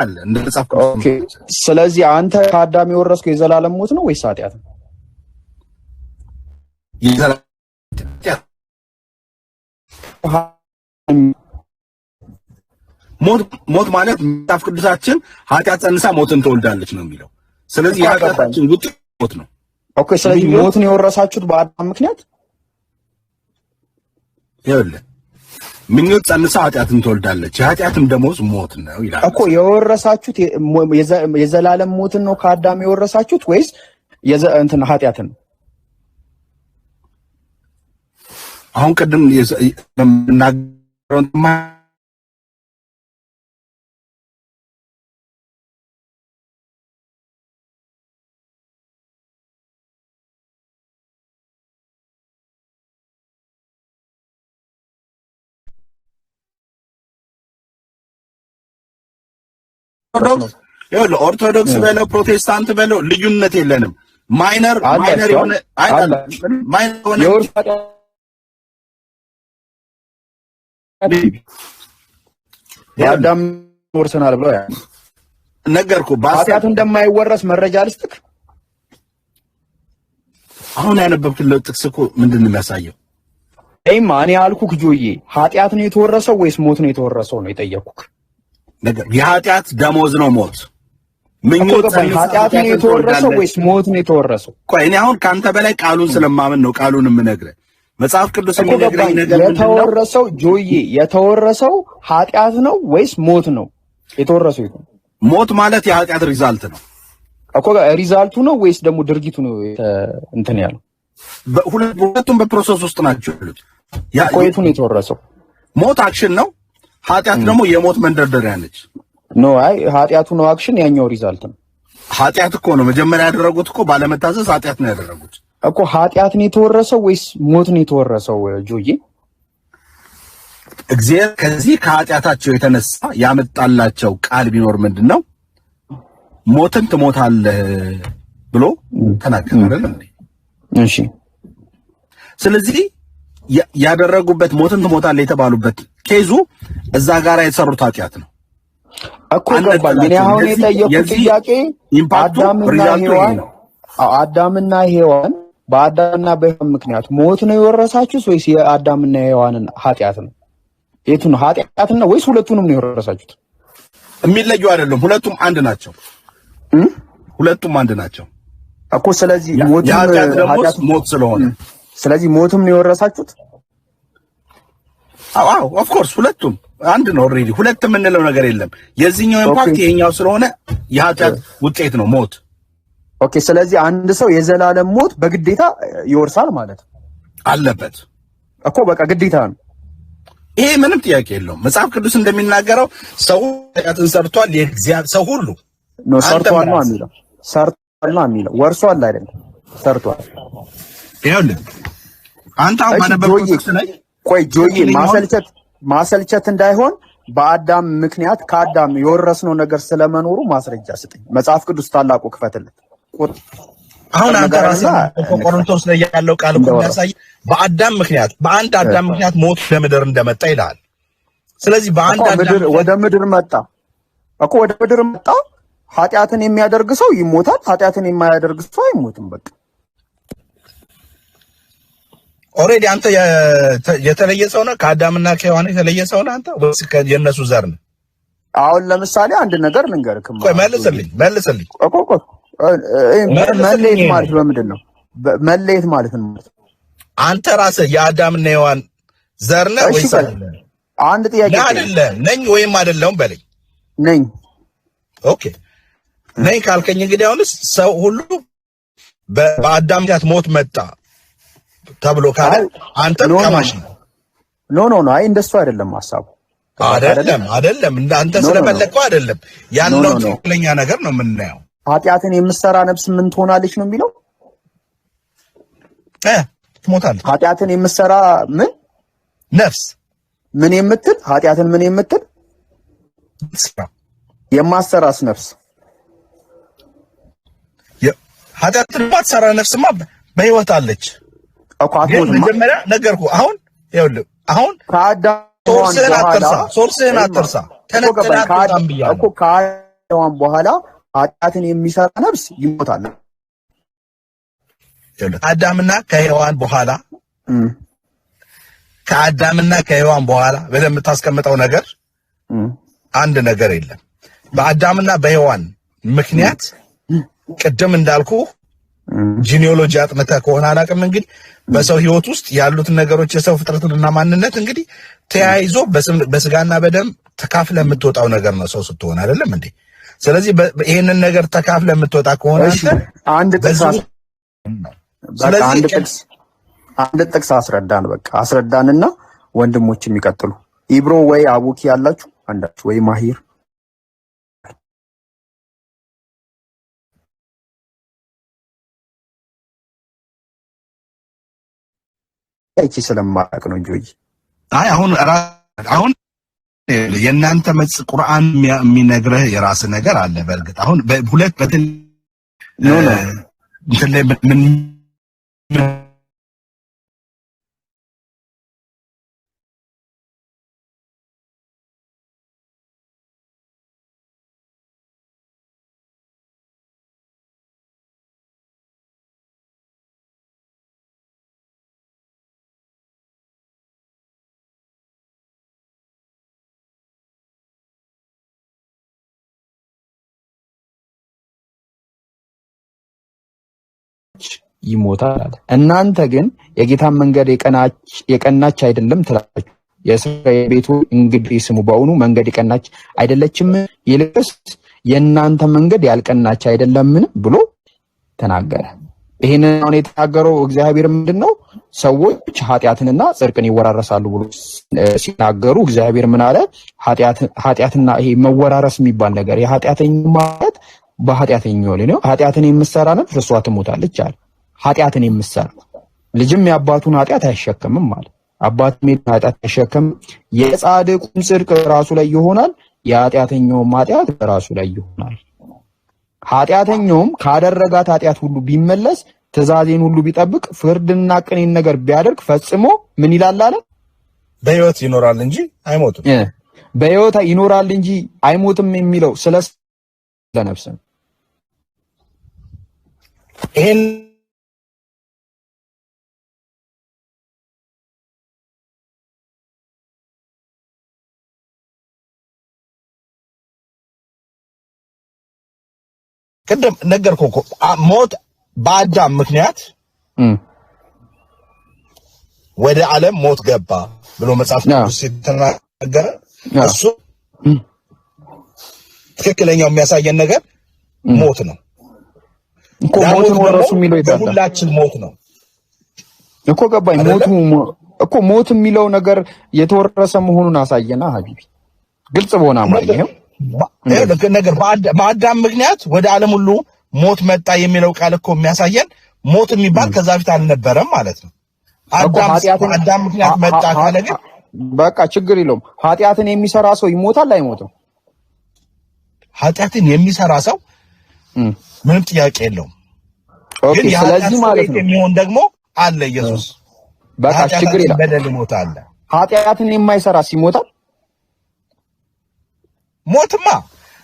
አለ እንደ መጽሐፍ ኦኬ ስለዚህ አንተ ከአዳም የወረስከው የዘላለም ሞት ነው ወይስ ኃጢአት ነው? ሞት ማለት መጽሐፍ ቅዱሳችን ኃጢአት ጸንሳ ሞትን ትወልዳለች ነው የሚለው። ስለዚህ የኃጢአታችን ውጤት ሞት ነው። ኦኬ ስለዚህ ሞትን የወረሳችሁት በአዳም ምክንያት ይኸውልህ ምኞት ጸንሳ ኃጢአትን ትወልዳለች፣ የኃጢአትም ደሞዝ ሞት ነው ይላል እኮ። የወረሳችሁት የዘላለም ሞትን ነው ከአዳም የወረሳችሁት ወይስ እንትን ኃጢአትን? አሁን ቅድም የምናገረው ኦርቶዶክስ በለው ፕሮቴስታንት በለው ልዩነት የለንም። ማይነር የሆነ የአዳም ወርሰናል ብለው ነገርኩህ። ኃጢአት እንደማይወረስ መረጃ ልስጥክ። አሁን ያነበብክለት ጥቅስ እኮ ምንድን ነው የሚያሳየው? እኔ ያልኩህ ጆዬ ኃጢአት ነው የተወረሰው ወይስ ሞት ነው የተወረሰው ነው የጠየኩህ። ነገር የኃጢአት ደሞዝ ነው ሞት። ምኞት ኃጢአት ነው የተወረሰው ወይስ ሞት ነው የተወረሰው? ቆይ እኔ አሁን ካንተ በላይ ቃሉን ስለማመን ነው ቃሉን የምነግርህ። መጽሐፍ ቅዱስ የሚነግረኝ ነገር የተወረሰው ጆዬ የተወረሰው ኃጢአት ነው ወይስ ሞት ነው የተወረሰው? ሞት ማለት የኃጢአት ሪዛልት ነው እኮ። ሪዛልቱ ነው ወይስ ደግሞ ድርጊቱ ነው እንትን ያለው? ሁለቱም በፕሮሰስ ውስጥ ናቸው ያሉት። የቱ ነው የተወረሰው? ሞት አክሽን ነው፣ ኃጢአት ደግሞ የሞት መንደርደሪያ ነች። ኖ አይ ኃጢአቱ ነው አክሽን፣ ያኛው ሪዛልት ነው። ኃጢአት እኮ ነው መጀመሪያ ያደረጉት እኮ ባለመታዘዝ ኃጢአት ነው ያደረጉት እኮ። ኃጢአት ነው የተወረሰው ወይስ ሞት ነው የተወረሰው ጆዬ? እግዚአብሔር ከዚህ ከኃጢአታቸው የተነሳ ያመጣላቸው ቃል ቢኖር ምንድነው? ሞትን ትሞታለህ ብሎ ተናገረ አይደል? እሺ ስለዚህ ያደረጉበት ሞትን ትሞታለህ የተባሉበት ኬዙ እዛ ጋር የሰሩት ኃጢአት ነው እኮ። ገባኝ። እኔ አሁን የጠየኩት ጥያቄ አዳምና ሔዋን በአዳምና በሔዋን ምክንያት ሞት ነው የወረሳችሁት ወይስ የአዳምና የሔዋንን ኃጢአት ነው? የቱ ነው ኃጢአት ነው ወይስ ሁለቱንም ነው የወረሳችሁት? የሚለዩ አይደለም፣ ሁለቱም አንድ ናቸው። ሁለቱም አንድ ናቸው እኮ። ስለዚህ ሞት ስለሆነ ስለዚህ ሞትም ነው የወረሳችሁት? አዎ ኦፍ ኮርስ ሁለቱም አንድ ነው። ኦልሬዲ ሁለት የምንለው ነገር የለም። የዚህኛው ኢምፓክት የኛው ስለሆነ የኃጢአት ውጤት ነው ሞት። ኦኬ ስለዚህ አንድ ሰው የዘላለም ሞት በግዴታ ይወርሳል ማለት አለበት እኮ። በቃ ግዴታ ነው ይሄ፣ ምንም ጥያቄ የለውም። መጽሐፍ ቅዱስ እንደሚናገረው ሰው ኃጢአትን ሰርቷል፣ የእግዚአብሔር ሰው ሁሉ ነው ሰርቷል ነው የሚለው። ሰርቷል ነው የሚለው፣ ወርሷል አይደለም፣ ሰርቷል። ይኸውልህ አንተ አሁን ባነበብኩት ጥቅስ ላይ ቆይ ጆዬ ማሰልቸት እንዳይሆን በአዳም ምክንያት ከአዳም የወረስነው ነገር ስለመኖሩ ማስረጃ ስጠኝ። መጽሐፍ ቅዱስ ታላቁ ክፈትለት። አሁን አንተ ራስህ ቆሮንቶስ ላይ ያለው ቃል እኮ የሚያሳይ በአዳም ምክንያት በአንድ አዳም ምክንያት ሞት ለምድር እንደመጣ ይላል። ስለዚህ በአንድ አዳም ወደ ምድር መጣ እኮ፣ ወደ ምድር መጣ። ኃጢአትን የሚያደርግ ሰው ይሞታል፣ ኃጢአትን የማያደርግ ሰው አይሞትም። በቃ ኦሬዲ አንተ የተለየ ሰው ነህ ከአዳምና ከሔዋን የተለየ ሰው ነህ አንተ ወይስ የነሱ ዘር ነህ? አሁን ለምሳሌ አንድ ነገር ልንገርህ። ቆይ መልስልኝ። መለየት ማለት በምንድን ነው? መለየት ማለት ነው አንተ ራስህ የአዳምና የሔዋን ዘር ነህ ወይስ አይደለም? አንድ ጥያቄ አይደለም ነኝ ወይም አይደለም በለኝ። ነኝ። ኦኬ ነኝ ካልከኝ እንግዲህ አሁንስ ሰው ሁሉ በአዳም ምክንያት ሞት መጣ ተብሎ ካለ አንተ ከማሽ ኖ አይ እንደሱ አይደለም ሐሳቡ። አይደለም እንዳንተ ስለፈለግከው አይደለም ያለው ትክክለኛ ነገር ነው የምናየው። ኃጢአትን የምትሰራ ነፍስ ምን ትሆናለች ነው የሚለው? ትሞታለች። ኃጢአትን የምትሰራ ምን ነፍስ ምን የምትል ኃጢአትን ምን የምትል የማትሰራስ ነፍስ ኃጢአትን የማትሰራ ነፍስማ በህይወት አለች እኮ። መጀመሪያ ነገርኩህ። አሁን ይኸውልህ አሁን ከአዳም ሶርስህን አትርሳ። ተነጥለህ አትርሳም ብያለሁ ከሔዋን በኋላ ኃጢአትን የሚሰራ ነፍስ ይሞታል። አዳምና ከሔዋን በኋላ ከአዳምና ከሔዋን በኋላ ብለህ የምታስቀምጠው ነገር አንድ ነገር የለም። በአዳምና በሔዋን ምክንያት ቅድም እንዳልኩ ጂኒኦሎጂ አጥንተህ ከሆነ አላውቅም፣ እንግዲህ በሰው ህይወት ውስጥ ያሉትን ነገሮች የሰው ፍጥረትና ማንነት እንግዲህ ተያይዞ በስጋና በደም ተካፍለ የምትወጣው ነገር ነው ሰው ስትሆን አይደለም እንዴ? ስለዚህ ይሄንን ነገር ተካፍለ የምትወጣ ከሆነ አንድ ጥቅስ አስረዳን፣ በቃ አስረዳንና ወንድሞች የሚቀጥሉ ኢብሮ ወይ አቡኪ ያላችሁ አንዳችሁ ወይ ማሂር እቺ ስለማያውቅ ነው እንጂ አይ አሁን የእናንተ ቁርአን የሚነግርህ የራስ ነገር አለ። በእርግጥ አሁን በሁለት በትን ምን ይሞታል አለ። እናንተ ግን የጌታን መንገድ የቀናች አይደለም ትላላችሁ። የእስራኤል ቤቱ እንግዲህ ስሙ፣ በእውኑ መንገድ የቀናች አይደለችም? ይልቅስ የእናንተ መንገድ ያልቀናች አይደለምን ብሎ ተናገረ። ይሄንን አሁን የተናገረው እግዚአብሔር ምንድነው? ሰዎች ኃጢአትንና ጽድቅን ይወራረሳሉ ብሎ ሲናገሩ እግዚአብሔር ምን አለ? ኃጢአትና ይሄ መወራረስ የሚባል ነገር የኃጢአተኛ ማለት በኃጢአተኛው ላይ ነው። ኃጢአትን የምትሰራ ነፍስ እርሷ ትሞታለች አለ። ኃጢአትን የምትሰራ ልጅም የአባቱን ኃጢአት አይሸከምም ማለት አባቱም ኃጢአት አይሸከምም። የጻድቁም ጽድቅ ራሱ ላይ ይሆናል፣ የኃጢአተኛውም ኃጢአት ራሱ ላይ ይሆናል። ኃጢአተኛውም ካደረጋት ኃጢአት ሁሉ ቢመለስ ትእዛዜን ሁሉ ቢጠብቅ ፍርድና ቅኔን ነገር ቢያደርግ ፈጽሞ ምን ይላል አለ? በሕይወት ይኖራል እንጂ አይሞትም። በሕይወት ይኖራል እንጂ አይሞትም የሚለው ስለ ነፍስ ነው። ይሄን ቅድም ነገርኩህ እኮ ሞት በአዳም ምክንያት ወደ ዓለም ሞት ገባ ብሎ መጽሐፍ ቅዱስ ሲተናገረ እሱ ትክክለኛው የሚያሳየን ነገር ሞት ነው እኮ። ሞት ነው ራሱ የሚለው ይታያል። ሁላችን ሞት ነው እኮ ገባኝ። ሞት የሚለው ነገር የተወረሰ መሆኑን አሳየና ሀቢቢ፣ ግልጽ በሆነ አማርኛ ነገር በአዳም ምክንያት ወደ ዓለም ሁሉ ሞት መጣ የሚለው ቃል እኮ የሚያሳየን ሞት የሚባል ከዛ በፊት አልነበረም ማለት ነው። አዳም ምክንያት መጣ ካለ ግን በቃ ችግር የለውም። ኃጢአትን የሚሰራ ሰው ይሞታል አይሞትም? ኃጢአትን የሚሰራ ሰው ምንም ጥያቄ የለውም። ግን ስለዚህ ማለት ነው የሚሆን ደግሞ አለ ኢየሱስ። በቃ ችግር የለም። በደል ይሞታል። ኃጢአትን የማይሰራስ ይሞታል? ሞትማ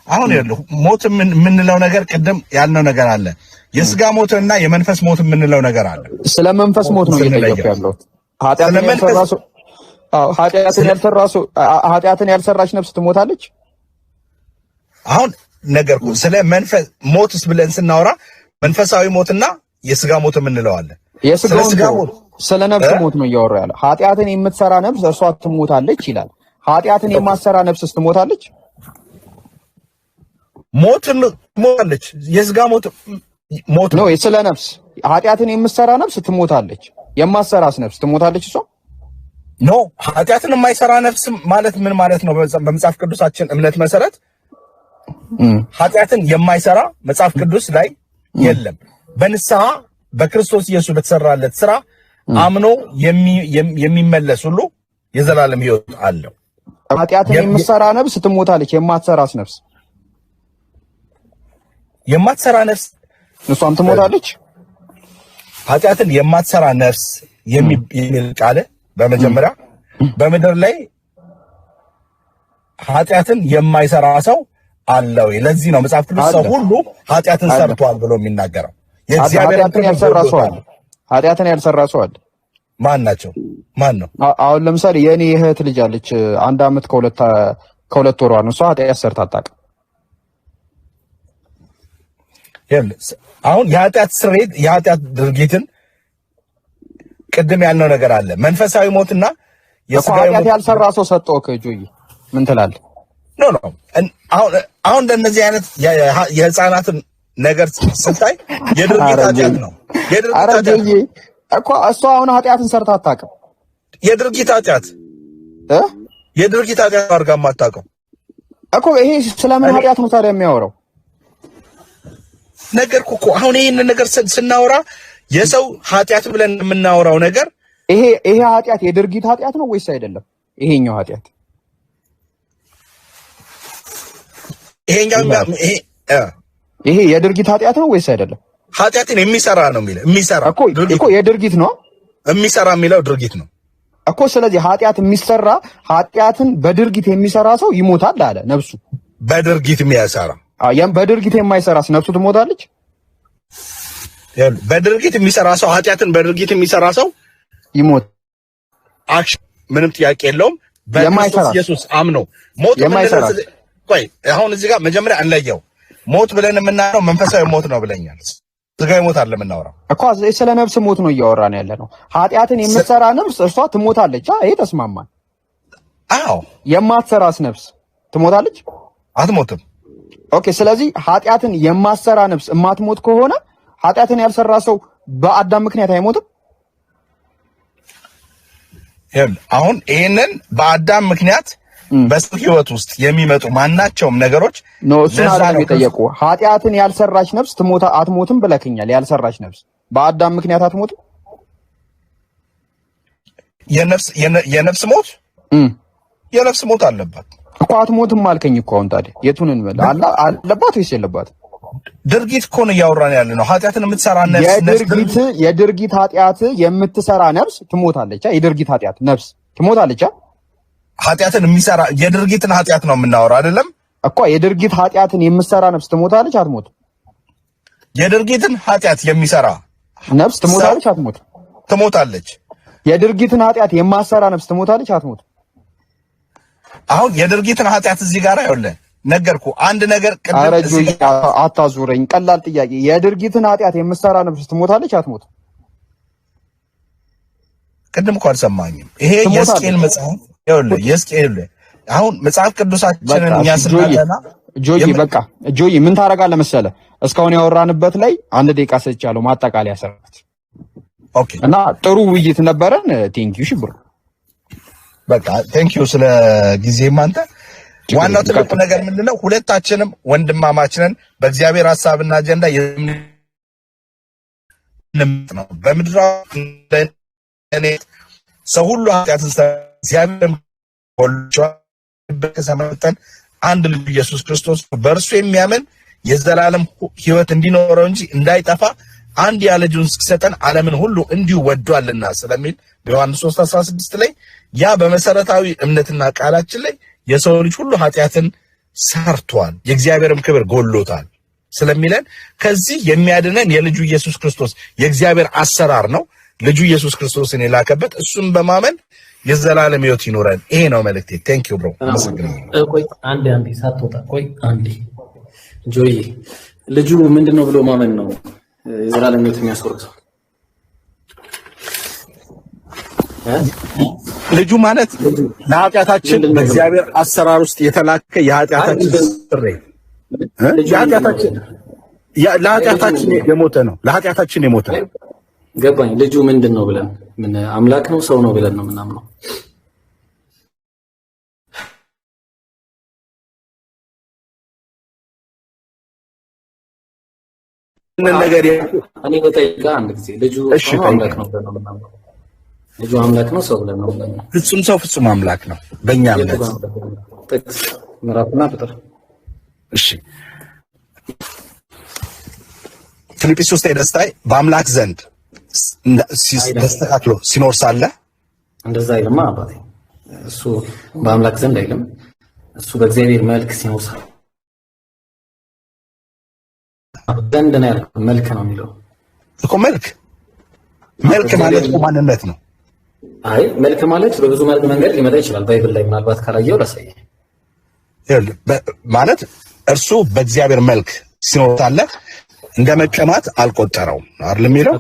አሁን ያለው ሞት የምንለው ነገር ቅድም ያልነው ነገር አለ። የስጋ ሞትና የመንፈስ ሞት የምንለው ነገር አለ። ስለ መንፈስ ሞት ነው እየጠየቁ ያለው። ኃጢአትን ያልሰራች ነፍስ ትሞታለች። አሁን ነገርኩ ስለ መንፈስ ሞትስ ብለን ስናወራ መንፈሳዊ ሞትና የስጋ ሞት የምንለው አለ። ስለ ነፍስ ሞት ነው እያወራ ያለው። ኃጢአትን የምትሰራ ነፍስ እርሷ ትሞታለች ይላል። ኃጢአትን የማትሰራ ነፍስስ ትሞታለች? ሞትን ሞታለች። የስጋ ሞት ነው። ስለ ነፍስ ኃጢአትን የምትሰራ ነፍስ ትሞታለች። የማትሰራስ ነፍስ ትሞታለች እሷ? ኖ ኃጢአትን የማይሰራ ነፍስ ማለት ምን ማለት ነው? በመጽሐፍ ቅዱሳችን እምነት መሰረት ኃጢአትን የማይሰራ መጽሐፍ ቅዱስ ላይ የለም። በንስሐ በክርስቶስ ኢየሱስ በተሰራለት ስራ አምኖ የሚመለስ ሁሉ የዘላለም ሕይወት አለው። ኃጢአትን የምትሰራ ነፍስ ትሞታለች። የማትሰራስ ነፍስ? የማትሰራ ነፍስ እሷም ትሞታለች። ኃጢአትን የማትሰራ ነፍስ የሚል ቃል በመጀመሪያ በምድር ላይ ኃጢአትን የማይሰራ ሰው አለው። ለዚህ ነው መጽሐፍ ቅዱስ ሰው ሁሉ ኃጢአትን ሰርቷል ብሎ የሚናገረው። የእግዚአብሔር ኃጢአትን ያልሰራ ሰው አለ። ማን ናቸው? ማን ነው? አሁን ለምሳሌ የኔ እህት ልጅ አለች 1 ዓመት ከሁለት ወሯ ነው። እሷ ኃጢአት ሰርታ አታውቅም። አሁን የኃጢአት ስርየት የኃጢአት ድርጊትን ቅድም ያልነው ነገር አለ። መንፈሳዊ ሞትና የስጋዊ ሞት ያልሰራ ሰው ሰጠው ከጆይ ምን ትላለህ? ኖ አሁን እንደነዚህ አይነት የህፃናትን ነገር ስታይ የድርጊት ኃጢአት ነው። እኮ እሷ አሁን ኃጢአትን ሰርታ አታውቅም። የድርጊት ኃጢአት አድርጋ የማታውቀው እኮ ይሄ ስለምን ኃጢአት ነው ታዲያ የሚያወራው? ነገርኩ እኮ አሁን ይሄን ነገር ስናወራ የሰው ኃጢአት ብለን የምናወራው ነገር ይሄ ኃጢአት የድርጊት ኃጢአት ነው ወይስ አይደለም? ይሄኛው ኃጢአት ይሄ የድርጊት ኃጢአት ነው ወይስ አይደለም? ኃጢአትን የሚሰራ ነው የሚለው የሚሰራ እኮ የድርጊት ነው የሚሰራ የሚለው ድርጊት ነው እኮ። ስለዚህ ኃጢአትን በድርጊት የሚሰራ ሰው ይሞታል አለ ነፍሱ። በድርጊት የሚያሰራ በድርጊት የማይሰራስ ነፍሱ ትሞታለች። በድርጊት የሚሰራ ሰው ኃጢአትን በድርጊት የሚሰራ ሰው ይሞት አክሽን ምንም ጥያቄ የለውም። በክርስቶስ ኢየሱስ አምኖ ሞት የማይሰራ ቆይ አሁን እዚህ ጋር መጀመሪያ እንለየው። ሞት ብለን የምናወራው መንፈሳዊ ሞት ነው ብለኛል። ስጋዊ ሞት አለ የምናወራው እኮ ስለ ነፍስ ሞት ነው እያወራን ያለ ነው። ኃጢአትን የምትሰራ ነፍስ እሷ ትሞታለች። ይሄ ተስማማን። አዎ የማትሰራስ ነፍስ ትሞታለች? አትሞትም። ኦኬ። ስለዚህ ኃጢአትን የማትሰራ ነፍስ የማትሞት ከሆነ ኃጢአትን ያልሰራ ሰው በአዳም ምክንያት አይሞትም? አሁን ይሄንን በአዳም ምክንያት በሰው ህይወት ውስጥ የሚመጡ ማናቸውም ነገሮች ነው እሱን አዳም የጠየቁ። ኃጢአትን ያልሰራች ነፍስ አትሞትም ብለክኛል። ያልሰራች ነፍስ በአዳም ምክንያት አትሞትም? የነፍስ ሞት አለባት እኮ። አትሞትም አልከኝ እኮ። አሁን ታዲያ የቱን እንበል? አለባት ወይስ የለባት? ድርጊት እኮ ነው እያወራን ያለ ነው። ኃጢአትን የምትሰራ ነፍስ የድርጊት ኃጢአት የምትሰራ ነፍስ ትሞታለች። የድርጊት ኃጢአት ነፍስ ትሞታለች። ኃጢአትን የሚሰራ የድርጊትን ኃጢአት ነው የምናወራው አይደለም እኮ። የድርጊት ኃጢአትን የምትሰራ ነፍስ ትሞታለች አትሞትም? የድርጊትን ኃጢአት የሚሰራ ነፍስ ትሞታለች አትሞትም? ትሞታለች። የድርጊትን ኃጢአት የማትሰራ ነፍስ ትሞታለች አትሞትም? አሁን የድርጊትን ኃጢአት እዚህ ጋር አይደለ ነገርኩ። አንድ ነገር አታዙረኝ። ቀላል ጥያቄ። የድርጊትን ኃጢአት የምትሰራ ነፍስ ትሞታለች አትሞትም? ቅድም እኮ አልሰማኝም። ይሄ የሕዝቅኤል መጽሐፍ የሕዝቅኤል አሁን መጽሐፍ ቅዱሳችንን ያስናለና ጆይ ምን ታረጋለህ መሰለህ? እስካሁን ያወራንበት ላይ 1 ደቂቃ ሰጥቻለሁ ማጠቃለያ ሰራት። ኦኬ። እና ጥሩ ውይይት ነበረን። ቴንኪዩ ሽብሩ። በቃ ቴንኪዩ ስለ ጊዜም አንተ። ዋናው ትልቁ ነገር ምንድነው? ሁለታችንም ወንድማማችንን በእግዚአብሔር ሐሳብና አጀንዳ ነው። በምድራዊ ሰው ሁሉ ኃጢአትን እግዚአብሔርም ከሰማጠን አንድ ልጁ ኢየሱስ ክርስቶስ በእርሱ የሚያምን የዘላለም ሕይወት እንዲኖረው እንጂ እንዳይጠፋ አንድ ያ ልጁን እስኪሰጠን ዓለምን ሁሉ እንዲሁ ወዷልና ስለሚል በዮሐንስ 3:16 ላይ ያ በመሰረታዊ እምነትና ቃላችን ላይ የሰው ልጅ ሁሉ ኃጢአትን ሰርቷል የእግዚአብሔርም ክብር ጎሎታል ስለሚለን ከዚህ የሚያድነን የልጁ ኢየሱስ ክርስቶስ የእግዚአብሔር አሰራር ነው። ልጁ ኢየሱስ ክርስቶስን የላከበት እሱን በማመን የዘላለም ሕይወት ይኖረን። ይሄ ነው መልእክቴ። ቴንክ ዩ ብሮ። አመሰግናለሁ። ቆይ አንዴ ሳትወጣ ቆይ አንዴ ጆይ ልጁ ምንድነው ብሎ ማመን ነው የዘላለም ሕይወት የሚያስቆርጠው? ልጁ ማለት ለኃጢአታችን በእግዚአብሔር አሰራር ውስጥ የተላከ የኃጢአታችን ጥሪ ለኃጢአታችን የሞተ ነው። ለኃጢአታችን የሞተ ነው። ገባኝ። ልጁ ምንድነው ብለን ምን አምላክ ነው ሰው ነው ብለን ነው ምናምነው? ነገር እኔ በጠይቃ አንድ ጊዜ ልጁ አምላክ ነው ብለን ነው ምናምነው? ልጁ አምላክ ነው ሰው ብለን ነው ምናምነው? ፍጹም ሰው ፍጹም አምላክ ነው በእኛ እምነት። ጥቅስ ምዕራፍና ቁጥር እሺ ፊልጵስዩስ 3:9 በአምላክ ዘንድ ተስተካክሎ ሲኖር ሳለ እንደዛ አይልማ አባቴ። እሱ በአምላክ ዘንድ አይልም። እሱ በእግዚአብሔር መልክ ሲኖር ሳለ ዘንድ ነው ያልከው። መልክ ነው የሚለው እኮ መልክ ማለት እኮ ማንነት ነው። አይ መልክ ማለት በብዙ መንገድ ሊመጣ ይችላል። ባይብል ላይ ምናልባት ካላየው ላሳየ ማለት እርሱ በእግዚአብሔር መልክ ሲኖር ሳለ እንደ መቀማት አልቆጠረውም አይደል የሚለው።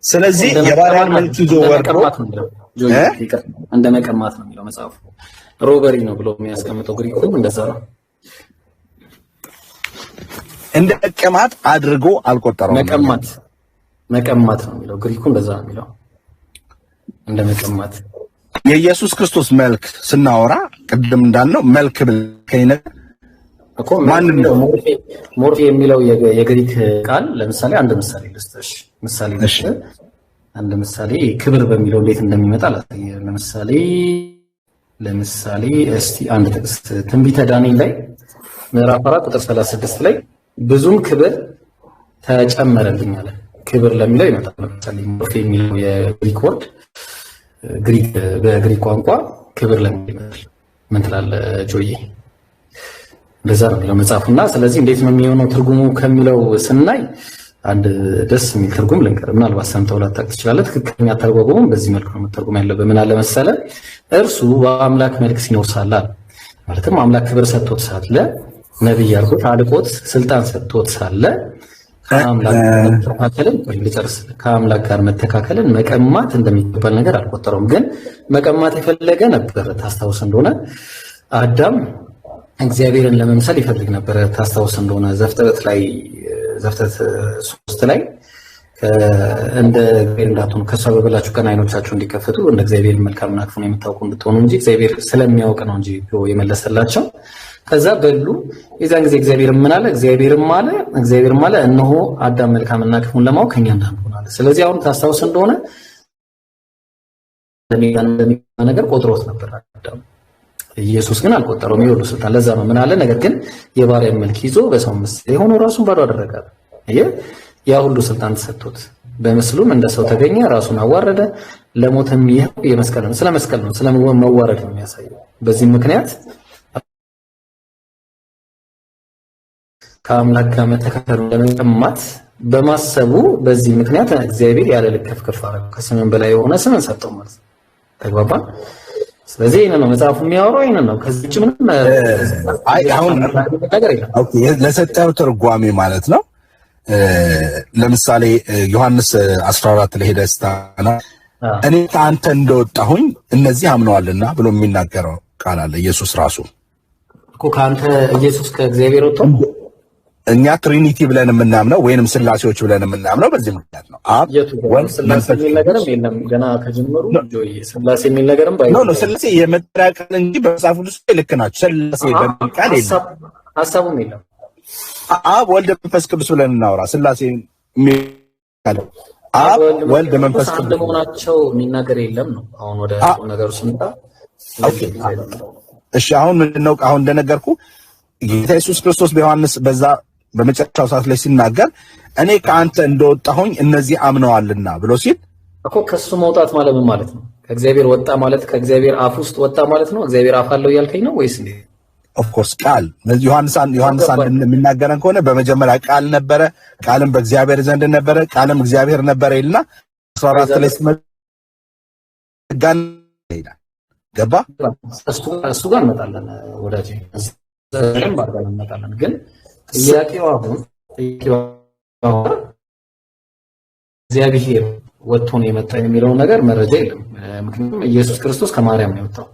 ስለዚህ የባሪያን መልክ ይዞ ወርዶ እንደ መቀማት ነው የሚለው መጽሐፉ። ሮበሪ ነው ብሎ የሚያስቀምጠው ግሪኩ እንደዛ ነው። እንደ መቀማት አድርጎ አልቆጠረውም። መቀማት ነው የሚለው ግሪኩ እንደዛ ነው የሚለው እንደ መቀማት። የኢየሱስ ክርስቶስ መልክ ስናወራ ቅድም እንዳልነው መልክ ብለከኝ እኮ ማንም ነው ሞርፌ የሚለው የግሪክ ቃል። ለምሳሌ አንድ ምሳሌ ልስጥሽ። አንድ ምሳሌ ክብር በሚለው እንዴት እንደሚመጣ ለምሳሌ እስቲ አንድ ጥቅስ ትንቢተ ዳንኤል ላይ ምዕራፍ 4 ቁጥር 36 ላይ ብዙም ክብር ተጨመረልኝ አለ። ክብር ለሚለው ይመጣል። ለምሳሌ ሞርፌ የሚለው የግሪክ ወርድ በግሪክ ቋንቋ ክብር ለሚለው ይመጣል። ምን ትላለህ ጆዬ? እንደዛ ነው የሚለው መጽሐፉና ስለዚህ እንዴት ነው የሚሆነው ትርጉሙ ከሚለው ስናይ አንድ ደስ የሚል ትርጉም ልንገር። ምናልባት ሰምተው ላታውቅ ትችላለህ። ትክክለኛ ተርጓጉሙም በዚህ መልኩ ነው መተርጎም ያለበት። ምን አለ መሰለህ? እርሱ በአምላክ መልክ ሲኖር ሳለ ማለትም አምላክ ክብር ሰጥቶት ሳለ ነብይ አድርጎት አልቆት ስልጣን ሰጥቶት ሳለ ከአምላክ ጋር መተካከልን መቀማት እንደሚባል ነገር አልቆጠረውም። ግን መቀማት የፈለገ ነበር። ታስታውስ እንደሆነ አዳም እግዚአብሔርን ለመምሰል ይፈልግ ነበር። ታስታውስ እንደሆነ ዘፍጥረት 3 ላይ እንደ እግዚአብሔር እንዳትሆኑ ከእሷ በበላችሁ ቀን ዓይኖቻችሁ እንዲከፈቱ እንደ እግዚአብሔር መልካምና ክፉን የምታውቁ እንድትሆኑ እንጂ እግዚአብሔር ስለሚያውቅ ነው እንጂ የመለሰላቸው። ከዛ በሉ። የዛን ጊዜ እግዚአብሔር ምን አለ? እግዚአብሔር አለ እነሆ አዳም መልካምና ክፉን ለማወቅ ከእኛ እንዳንሆን አለ። ስለዚህ አሁን ታስታውስ እንደሆነ ነገር ቆጥሮት ነበር አዳም። ኢየሱስ ግን አልቆጠረውም። የሁሉ ስልጣን ለዛ ነው ምን አለ? ነገር ግን የባሪያን መልክ ይዞ በሰው ምሳሌ ሆኖ ራሱን ባዶ አደረገ። ያ ሁሉ ስልጣን ተሰጥቶት በምስሉም እንደ ሰው ተገኘ፣ ራሱን አዋረደ፣ ለሞትም ይሄው የመስቀል ነው። ስለ መስቀል ነው፣ ስለ መዋረድ ነው የሚያሳየው። በዚህ ምክንያት ከአምላክ ጋር መተካከሉ ለመቀማት በማሰቡ በዚህ ምክንያት እግዚአብሔር ያለ ልክ ከፍ አደረገው። ከስምም በላይ የሆነ ስምን ሰጠው ማለት ነው። ተግባባን? ስለዚህ ይሄን ነው መጽሐፉ የሚያወራው፣ ይሄን ነው። ከዚህ ውጭ ምንም አሁን ነገር የለም። ኦኬ፣ ለሰጠው ትርጓሜ ማለት ነው። ለምሳሌ ዮሐንስ 14 ላይ ሄደህ ስታና እኔ ከአንተ እንደወጣሁኝ እነዚህ አምነዋልና ብሎ የሚናገረው ቃል አለ። ኢየሱስ ራሱ እኮ ከአንተ ኢየሱስ ከእግዚአብሔር ወጥቶ እኛ ትሪኒቲ ብለን የምናምነው ወይንም ስላሴዎች ብለን የምናምነው በዚህ ምክንያት ነው። አብ ወልድ ስላሴ የሚል ነገርም የለም ገና ከጀመሩ ስላሴ የሚል ነገርም ነው። ስላሴ የመጠሪያ ቃል እንጂ በመጽሐፍ ቅዱስ ልክ ናቸው። ስላሴ በሚል ቃል የለም፣ ሐሳቡም የለም። አብ ወልድ መንፈስ ቅዱስ ብለን እናወራ። ስላሴ የሚል አብ ወልድ መንፈስ ቅዱስ አንድ መሆናቸው የሚናገር የለም ነው። አሁን ወደ ነገሩ ስንጣ ኦኬ፣ እሺ። አሁን ምንድነው? አሁን እንደነገርኩ ጌታ ኢየሱስ ክርስቶስ በዮሐንስ በዛ በመጨረሻው ሰዓት ላይ ሲናገር እኔ ከአንተ እንደወጣሁኝ እነዚህ አምነዋልና ብሎ ሲል እኮ ከሱ መውጣት ማለት ምን ማለት ነው? ከእግዚአብሔር ወጣ ማለት ከእግዚአብሔር አፍ ውስጥ ወጣ ማለት ነው። እግዚአብሔር አፍ አለው እያልከኝ ነው ወይስ እንዴ? ኦፍ ኮርስ ቃል ዮሐንስ አንድ የሚናገረን ከሆነ በመጀመሪያ ቃል ነበረ፣ ቃልም በእግዚአብሔር ዘንድ ነበረ፣ ቃልም እግዚአብሔር ነበረ ይልና 14 ላይ ሲመጣ ይላል። ገባ? እሱ ጋር እንመጣለን ወዳጄ፣ ዘለም ባርጋን እንመጣለን። ግን ጥያቄው አሁን እግዚአብሔር ወጥቶ ነው የመጣ የሚለው ነገር መረጃ የለም። ምክንያቱም ኢየሱስ ክርስቶስ ከማርያም ነው የወጣው።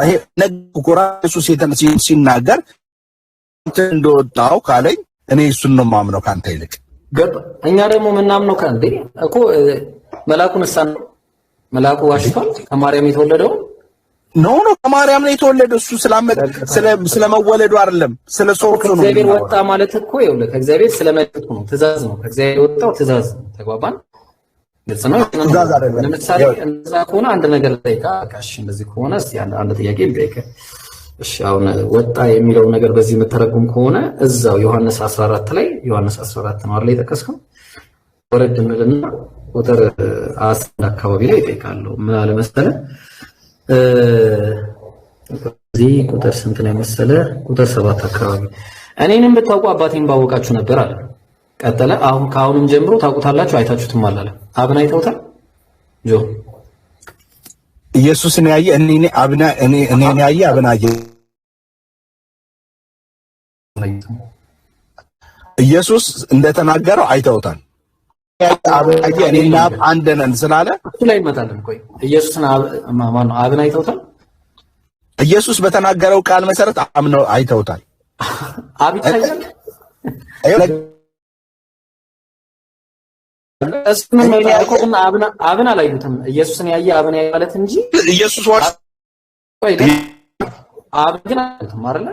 ይሄ ነቁራ ኢየሱስ ሲናገር እንደወጣው ካለኝ እኔ እሱን ነው የማምነው ካንተ ይልቅ። እኛ ደግሞ የምናምነው ካንተ እኮ መልአኩን መልአኩ ዋሽቷል። ከማርያም የተወለደው ኖ ከማርያም ነው የተወለደው። እሱ ስለመወለዱ አይደለም፣ ስለ ሶርቱ ነው። እግዚአብሔር ወጣ ማለት እኮ ይኸውልህ ከእግዚአብሔር ስለመጣው ነው። ትእዛዝ ነው። ከእግዚአብሔር የወጣው ትእዛዝ ነው። ተግባባን? ግልጽ ነው። ለምሳሌ እንደዛ ከሆነ አንድ ነገር ጠይቃ አካሽ እንደዚህ ከሆነ እስቲ አንድ ጥያቄ ልጠይቅ። እሺ አሁን ወጣ የሚለው ነገር በዚህ የምተረጉም ከሆነ እዛው ዮሐንስ 14 ላይ ዮሐንስ 14 ነው አይደል የጠቀስከው? ወረድ እንልና ቁጥር 10 አካባቢ ላይ እጠይቃለሁ። ምን አለ መሰለህ? እዚህ ቁጥር ስንት ነው መሰለህ? ቁጥር 7 አካባቢ እኔንም ብታውቁ አባቴን ባወቃችሁ ነበር አለ። ቀጠለ። አሁን ከአሁንም ጀምሮ ታውቁታላችሁ አይታችሁትም አላለ። አብን አይተውታል ጆ ኢየሱስን ያየ እኔን ያየ አብን አየ። ኢየሱስ እንደተናገረው አይተውታል። አብን አየ እኔና አብ አንድ ነን ስላለ እሱ ላይ ይመጣልን። ቆይ ኢየሱስን ማን ነው አብን አይተውታል? ኢየሱስ በተናገረው ቃል መሰረት አምነው አይተውታል። አብ ይታያል። እሱን የሚያውቁትን አብን አላዩትም። ኢየሱስን ያየ አብን ያየ ማለት እንጂ ኢየሱስ አብን ግን አላዩትም አይደለ?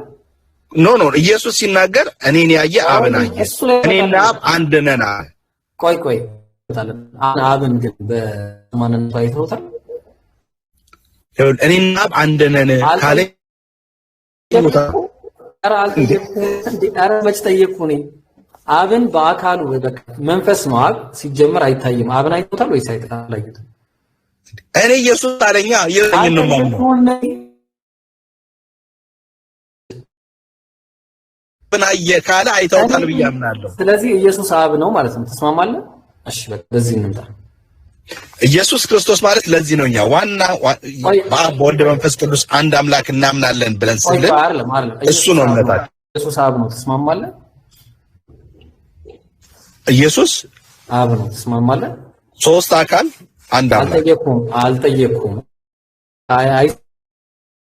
ኖ ኢየሱስ ሲናገር እኔን ያየ አብን አየ፣ እኔና አብ አንድ ነን አለ። ቆይ አብን ግን በማንነቱ አይተውታል? እኔና አብ አንድ ነን ካለ ኧረ መች ጠየቅኩ እኔ። አብን በአካሉ በቃ መንፈስ ነው። አብ ሲጀመር አይታይም። አብን አይተውታል ወይስ አላዩትም? እኔ ኢየሱስ አለኛ ይረኝ ነው ማለት ነው። ብናየ ካለ አይተውታል ብዬ አምናለሁ። ስለዚህ ኢየሱስ አብ ነው ማለት ነው። ተስማማለህ? እሺ በቃ በዚህ እንምጣ። ኢየሱስ ክርስቶስ ማለት ለዚህ ነው እኛ ዋና በአብ በወልድ መንፈስ ቅዱስ አንድ አምላክ እናምናለን ብለን ስንል እሱ ነው እምነታችን። ኢየሱስ አብ ነው። ተስማማለህ? ኢየሱስ አብ ነው። ተስማማለህ? ሶስት አካል አንድ አምላክ። አልጠየቅኩም።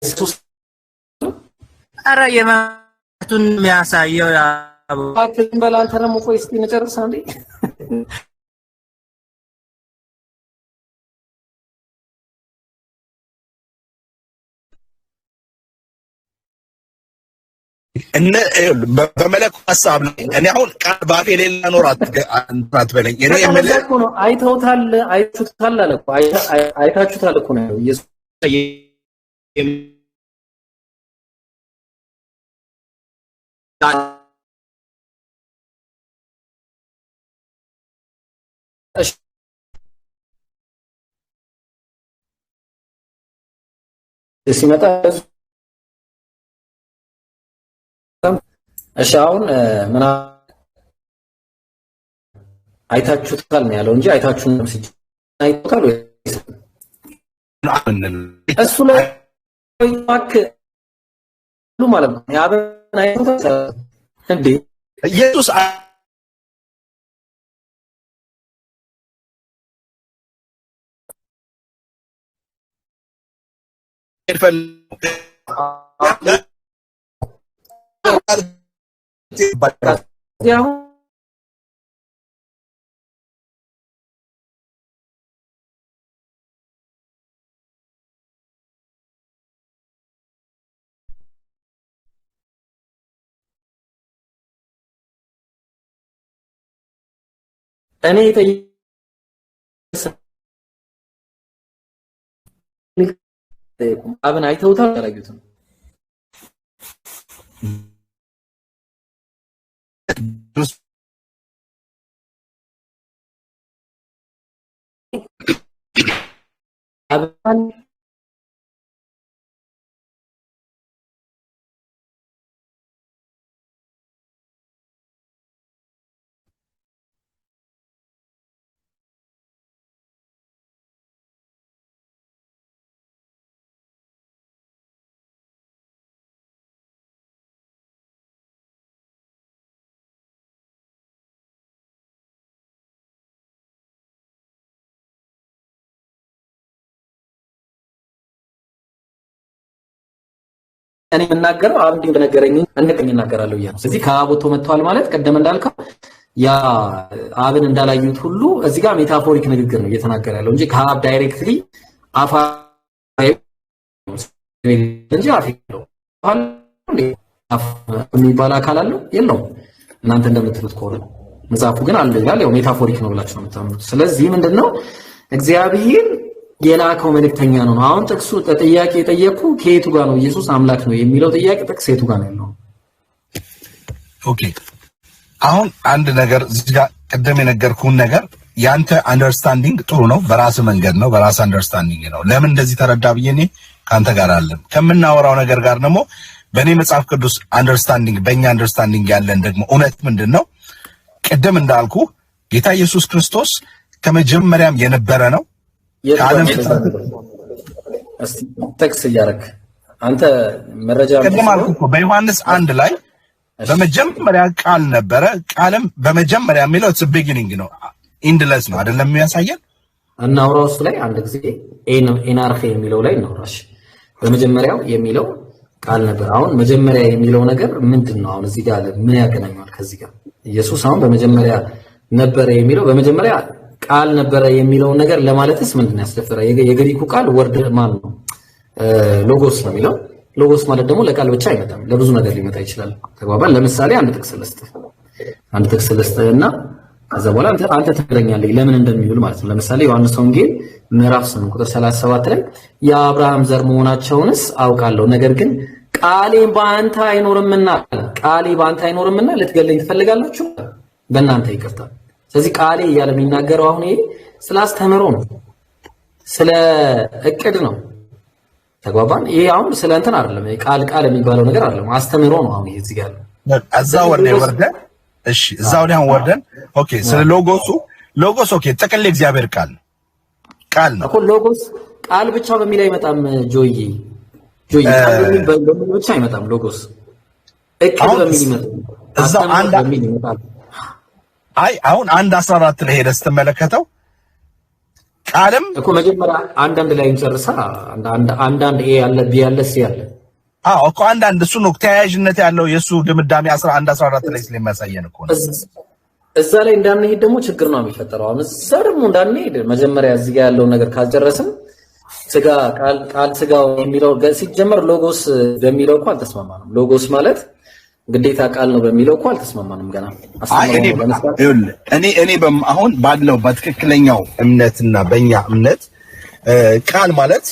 ኢየሱስ ኧረ የማቱን የሚያሳየው አክልን በላ አንተ ደግሞ ቆይ እስኪ እንጨርስ አንዴ። በመለኮት ሐሳብ ላይ እኔ አሁን ቃል ባፌ ሌላ ኖር አትበለኝ። እኔ የምልህ አይተውታል አለ እኮ አይታችሁታል እኮ ነው ኢየሱስ ሲመጣ እሺ አሁን ምን አይታችሁታል ነው ያለው እንጂ አይታችሁን ነው ሲል አይታችሁታል ወይ እሱ ላይ ባክ ሁሉ ማለት ነው ያበን አይታችሁታል እንዴ ኢየሱስ እኔ አብን አይተውታል አላዩትም? አብን እኔ የምናገረው አብ እንዲህ እንደነገረኝ እንደቀኝ እናገራለሁ እያለ ነው። ስለዚህ ከአብ ወጥቶ መጥቷል ማለት ቀደም እንዳልከው ያ አብን እንዳላዩት ሁሉ እዚህ ጋር ሜታፎሪክ ንግግር ነው እየተናገረ ያለው እንጂ ከአብ ዳይሬክትሊ አፋ እንጂ አፍ ነው የሚባል አካል አለው የለውም። እናንተ እንደምትሉት ከሆነ መጽሐፉ ግን አለ ይላል። ያው ሜታፎሪክ ነው ብላችሁ ነው የምታምኑት። ስለዚህ ምንድነው እግዚአብሔር የላከው መልእክተኛ ነው። አሁን ጥቅሱ ጥያቄ የጠየቁ ከየቱ ጋር ነው ኢየሱስ አምላክ ነው የሚለው ጥያቄ ጥቅስ የቱ ጋር ነው ያለው? ኦኬ አሁን አንድ ነገር እዚህ ጋር ቀደም የነገርኩህን ነገር ያንተ አንደርስታንዲንግ ጥሩ ነው፣ በራስ መንገድ ነው፣ በራስ አንደርስታንዲንግ ነው። ለምን እንደዚህ ተረዳ ብዬ እኔ ካንተ ጋር አለን ከምናወራው ነገር ጋር ደግሞ በእኔ መጽሐፍ ቅዱስ አንደርስታንዲንግ በእኛ አንደርስታንዲንግ ያለን ደግሞ እውነት ምንድን ነው? ቅድም እንዳልኩ ጌታ ኢየሱስ ክርስቶስ ከመጀመሪያም የነበረ ነው። ከዓለም ጥቅስ እያደረክ አንተ መረጃ ቅድም አልኩ እኮ በዮሐንስ 1 ላይ በመጀመሪያ ቃል ነበረ፣ ቃልም በመጀመሪያ የሚለው it's beginning ነው፣ ኢንድለስ ነው አይደለም የሚያሳየን። እናውራው እሱ ላይ አንድ ጊዜ ኤናርኬ የሚለው ላይ እናውራሽ። በመጀመሪያው የሚለው ቃል ነበር። አሁን መጀመሪያ የሚለው ነገር ምንድነው? አሁን እዚህ ጋር ምን ያገናኛል ከዚህ ጋር? ኢየሱስ አሁን በመጀመሪያ ነበረ የሚለው በመጀመሪያ ቃል ነበረ የሚለው ነገር ለማለትስ ምንድነው ያስደፈረ? የግሪኩ ቃል ወርድ ማን ነው? ሎጎስ ነው የሚለው። ሎጎስ ማለት ደግሞ ለቃል ብቻ አይመጣም፣ ለብዙ ነገር ሊመጣ ይችላል። ተግባባን? ለምሳሌ አንድ ጥቅስ ልስጥህና ከዛ በኋላ አንተ ትነግረኛለህ ለምን እንደሚውል ማለት ነው። ለምሳሌ ዮሐንስ ወንጌል ምዕራፍ 8 ቁጥር 37 ላይ የአብርሃም ዘር መሆናቸውንስ አውቃለሁ፣ ነገር ግን ቃሌ በአንተ አይኖርምና ልትገለኝ ትፈልጋላችሁ፣ በእናንተ ይቅርታ። ስለዚህ ቃሌ እያለ የሚናገረው አሁን ይሄ ስለ አስተምሮ ነው፣ ስለ እቅድ ነው። ተግባባን? ይሄ አሁን ስለ እንትን አይደለም፣ ቃል የሚባለው ነገር አይደለም፣ አስተምሮ ነው። አሁን ይሄ እዚህ ጋር እዛው ወርደን እሺ፣ እዛው ላይ ወርደን ኦኬ፣ ስለ ሎጎስ ኦኬ፣ ጥቅል እግዚአብሔር ቃል ነው እኮ። ሎጎስ ቃል ብቻ በሚል አይመጣም ጆይ ቃል በሚል ብቻ አይመጣም። ሎጎስ እቅድ በሚል ይመጣል። እዛው አሁን 1:14 ላይ ሄደህ ስትመለከተው ቃልም እኮ መጀመሪያ አንዳንድ ላይ እንጨርሳ አንዳንድ ኤ ያለ ቢ ያለ ሲ ያለ እኮ አንዳንድ እሱ ነው ተያያዥነት ያለው የሱ ድምዳሜ 11:14 ላይ ስለሚያሳየን እኮ ነው። እዛ ላይ እንዳንሄድ ደግሞ ችግር ነው የሚፈጠረው። አሁን እዛ ደግሞ እንዳንሄድ መጀመሪያ እዚህ ጋር ያለውን ነገር ካልጨረስን ስጋ ቃል ስጋው የሚለው ሲጀመር ሎጎስ በሚለው እኮ አልተስማማንም። ሎጎስ ማለት ግዴታ ቃል ነው በሚለው እኮ አልተስማማንም ገና። እኔ አሁን ባለው በትክክለኛው እምነትና በእኛ እምነት ቃል ማለት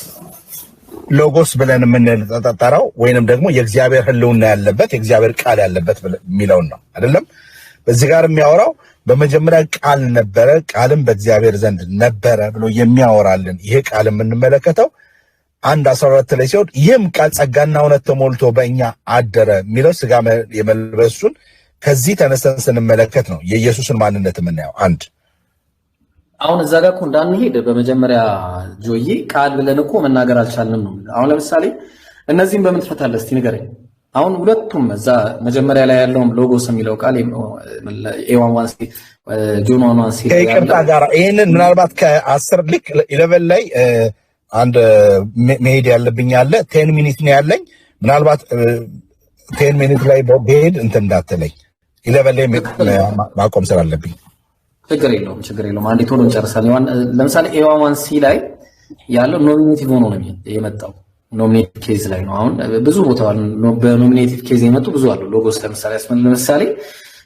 ሎጎስ ብለን የምንጠራው ወይንም ደግሞ የእግዚአብሔር ሕልውና ያለበት የእግዚአብሔር ቃል ያለበት የሚለውን ነው አይደለም። በዚህ ጋር የሚያወራው በመጀመሪያ ቃል ነበረ፣ ቃልም በእግዚአብሔር ዘንድ ነበረ ብሎ የሚያወራልን ይሄ ቃል የምንመለከተው 1:14 ላይ ሲሆን ይህም ቃል ጸጋና እውነት ተሞልቶ በእኛ አደረ የሚለው ስጋ የመልበሱን ከዚህ ተነስተን ስንመለከት ነው የኢየሱስን ማንነት የምናየው። አሁን እዛ ጋር እኮ እንዳንሄድ በመጀመሪያ ጆዬ ቃል ብለን እኮ መናገር አልቻልንም ነው። አሁን ለምሳሌ እነዚህን በምን ትፈታለህ እስቲ ንገረኝ። አሁን ሁለቱም እዛ መጀመሪያ ላይ ያለውም ሎጎስ የሚለው ቃል ኤዋን ጆን ዋን ሲ ከይቅርታ ጋር ይሄንን ምናልባት ከ10 ልክ 11 ላይ አንድ መሄድ ያለብኝ አለ 10 ሚኒት ነው ያለኝ። ምናልባት 10 ሚኒት ላይ በሄድ እንትን እንዳትለኝ 11 ላይ ማቆም ስላለብኝ ችግር የለውም። አንዴ ቶሎ እንጨርሳለን። ለምሳሌ ኤዋን ሲ ላይ ያለው ኖሚኔቲቭ ሆኖ ነው የመጣው። ኖሚኔቲቭ ኬዝ ላይ ነው። አሁን ብዙ ቦታ በኖሚኔቲቭ ኬዝ የመጡ ብዙ አሉ። ሎጎስ ለምሳሌ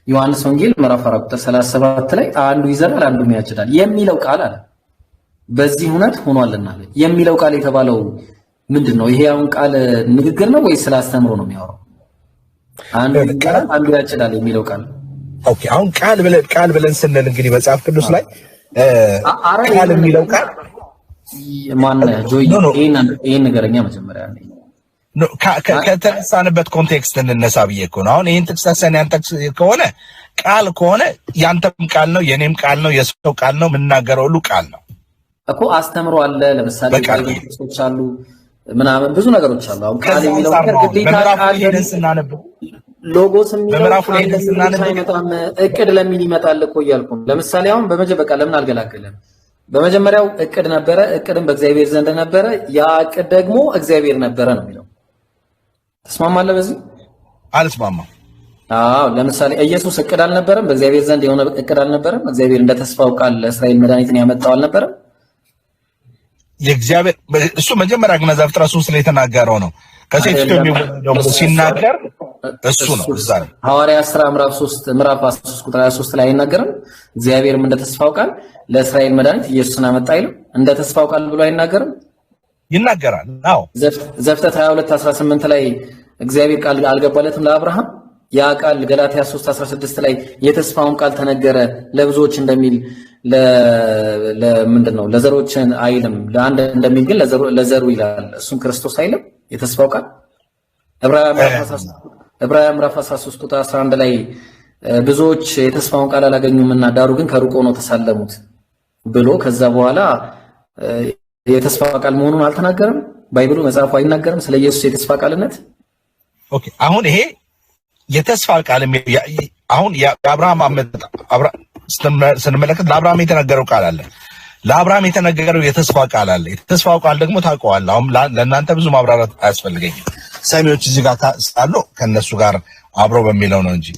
ዮሐንስ ወንጌል ምዕራፍ 4 ቁጥር 37 ላይ አንዱ ይዘራል አንዱ ያጭዳል የሚለው ቃል አለ። በዚህ እውነት ሆኗልና የሚለው ቃል የተባለው ምንድነው? ይሄ አሁን ቃል ንግግር ነው ወይስ ስለ አስተምሮ ነው የሚያወራው? አንዱ ይዘራል አንዱ ያጭዳል የሚለው ቃል ኦኬ። አሁን ቃል ብለን ስንል እንግዲህ መጽሐፍ ቅዱስ ላይ ቃል የሚለው ቃል ይሄን ነገረኛ መጀመሪያ ከተነሳንበት ኮንቴክስት እንነሳ ብዬ እኮ ነው። አሁን ይሄን ጥቅስ ተሰን ያንተክስ ከሆነ ቃል ከሆነ ያንተም ቃል ነው የኔም ቃል ነው የሰው ቃል ነው የምናገረው ሁሉ ቃል ነው እኮ። አስተምሮ አለ ለምሳሌ ቃሎች አሉ ምናምን ብዙ ነገሮች አሉ። አሁን ቃል የሚለው ነገር ግዴታ ቃል ሄደን ስናነብ ሎጎስ የሚለው በጣም እቅድ ለሚል ይመጣል እኮ እያልኩ ነው። ለምሳሌ አሁን በቃ ለምን አልገላገለም? በመጀመሪያው እቅድ ነበረ፣ እቅድም በእግዚአብሔር ዘንድ ነበረ፣ ያ እቅድ ደግሞ እግዚአብሔር ነበረ ነው የሚለው። ተስማማለህ በዚህ? አልስማማም። ለምሳሌ ኢየሱስ እቅድ አልነበረም? በእግዚአብሔር ዘንድ የሆነ እቅድ አልነበረም? እግዚአብሔር እንደ ተስፋው ቃል ለእስራኤል መድኃኒትን ያመጣው አልነበረም? የእግዚአብሔር እሱ መጀመሪያ ግን ዘፍጥረት 3 ላይ የተናገረው ነው። ከሴቲቱ የሚወለደው ሲናገር እሱ ነው። ሐዋርያት ሥራ ምዕራፍ 13 ቁጥር 23 ላይ አይናገርም? እግዚአብሔርም እንደ ተስፋው ቃል ለእስራኤል መድኃኒት ኢየሱስን አመጣ አይልም? እንደ ተስፋው ቃል ብሎ አይናገርም? ይናገራል። አዎ ዘፍጥረት 22:18 ላይ እግዚአብሔር ቃል አልገባለትም ለአብርሃም? ያ ቃል ገላትያ 3:16 ላይ የተስፋውን ቃል ተነገረ ለብዙዎች እንደሚል ለምንድነው ለዘሮችን አይልም ለአንድ እንደሚል ግን ለዘሩ ይላል። እሱም ክርስቶስ አይልም? የተስፋው ቃል ዕብራውያን ምዕራፍ 13 ቁጥር 11 ላይ ብዙዎች የተስፋውን ቃል አላገኙምና ዳሩ ግን ከሩቅ ሆነው ተሳለሙት ብሎ ከዛ በኋላ የተስፋ ቃል መሆኑን አልተናገረም? ባይብሉ መጽሐፉ አይናገርም ስለ ኢየሱስ የተስፋ ቃልነት? ኦኬ አሁን ይሄ የተስፋ ቃል አሁን የአብርሃም ስንመለከት ለአብርሃም የተነገረው ቃል አለ። ለአብርሃም የተነገረው የተስፋ ቃል አለ። የተስፋው ቃል ደግሞ ታውቀዋለህ። አሁን ለእናንተ ብዙ ማብራራት አያስፈልገኝም። ሰሚዎች እዚህ ጋር ሳሉ ከነሱ ጋር አብሮ በሚለው ነው እንጂ